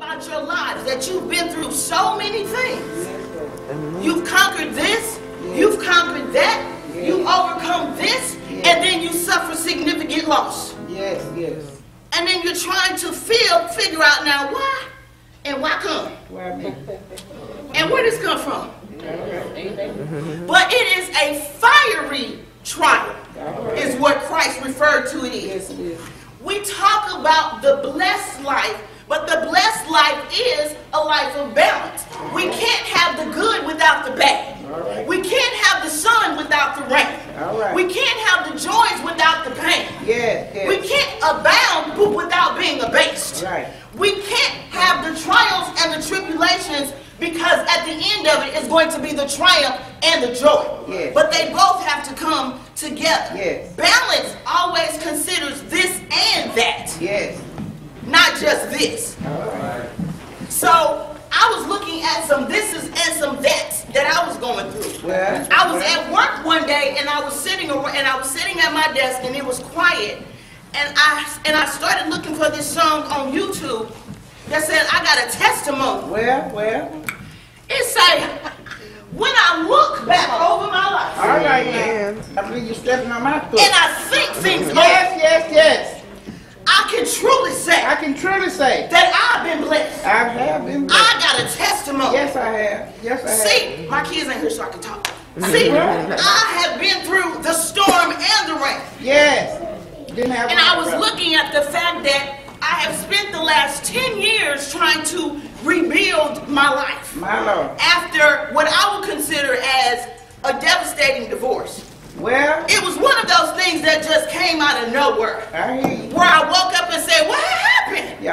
about your lives that you've been through so many things. You've conquered this, you've conquered that, you've overcome this, and then you suffer significant loss. Yes, yes. And then you're trying to figure out now why and why come. And where does come from? But it is a fiery trial, is what Christ referred to it is. We talk about the blessed life, but the blessed life is a life of balance. We can't have the good without the bad. We can't have the sun without the rain. We can't have the joys without the pain. We can't abound without being abased. We can't have the trials and the tribulations, because at the end of it is going to be the triumph and the joy. But they both have to come together. Balance always considers this and that. Not just this. So I was looking at some thises and some that's that I was going through. I was at work one day and I was sitting at my desk and it was quiet, and I started looking for this song on YouTube that said I got a testimony. It say, when I look back over my life. All right, man. I believe you're stepping on my foot. And I think things over. Yes. I can truly say that I've been blessed. I have been blessed. I got a testimony. Yes, I have. See, my kids ain't here so I can talk. See, I have been through the storm and the rain. And I was looking at the fact that I have spent the last 10 years trying to rebuild my life. After what I would consider as a devastating divorce. It was one of those things that just came out of nowhere. Where I woke up and said, what happened? It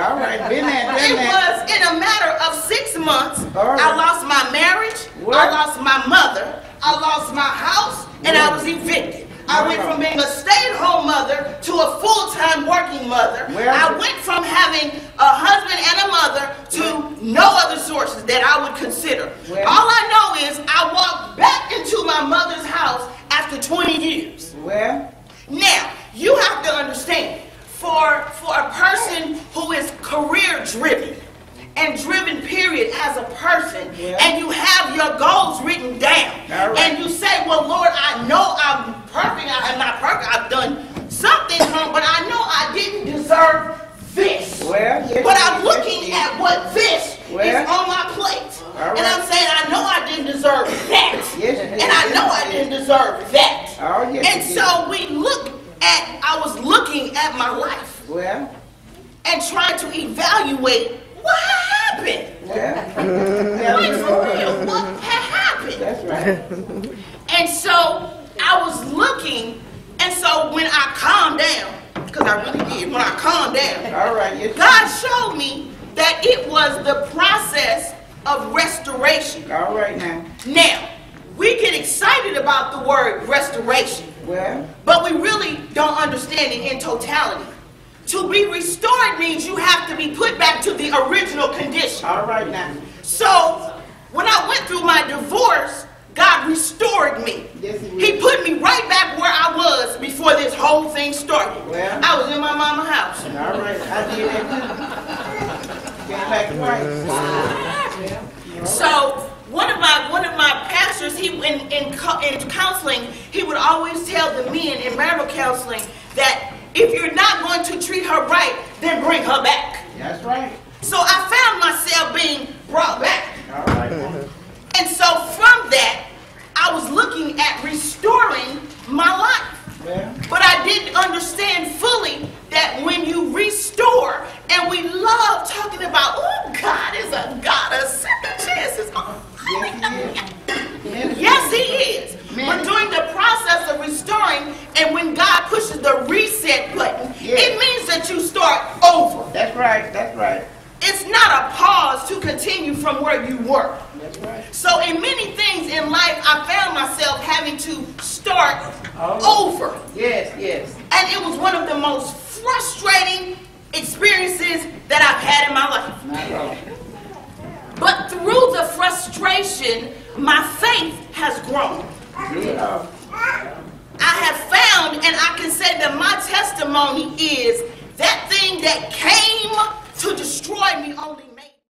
was in a matter of 6 months. I lost my marriage, I lost my mother, I lost my house, and I was evicted. I went from being a stay-at-home mother to a full-time working mother. I went from having a husband and a mother to no other sources that I would consider. All I know is I walked back into my mother's house after 20 years. Now, you have to understand, for a person who is career-driven, and driven period as a person, and you have your goals written down, and you say, well, Lord, I know I'm perfect. I am not perfect. I've done something wrong, but I know I didn't deserve this. But I'm looking at what this is on my plate, and I'm saying, I know I didn't deserve that, and I know I didn't deserve that. And so I was looking at my life, and trying to evaluate what happened? Like, for real, what had happened? And so I was looking, and so when I calmed down, because I really did, when I calmed down, God showed me that it was the process of restoration. Now, we get excited about the word restoration, but we really don't understand it in totality. To be restored means you have to be put back to the original condition. So, when I went through my divorce, God restored me. He put me right back where I was before this whole thing started. I was in my mama's house. I did that too. So, one of my pastors, in counseling, he would always tell the men in marital counseling that if you're not going to treat her right, then bring her back. So I found myself being brought back. And so from that, I was looking at restoring my life. But I didn't understand fully that when you restore, and we love talking about, oh, God is a God of second chances. Yes, He is. But during the process of restoring, and when God pushes the reset button, it means that you start over. That's right. It's not a pause to continue from where you were. So in many things in life, I found myself having to start over. And it was one of the most frustrating experiences that I've had in my life. But through the frustration, my faith has grown. I have found, and I can say that my testimony is that thing that came to destroy me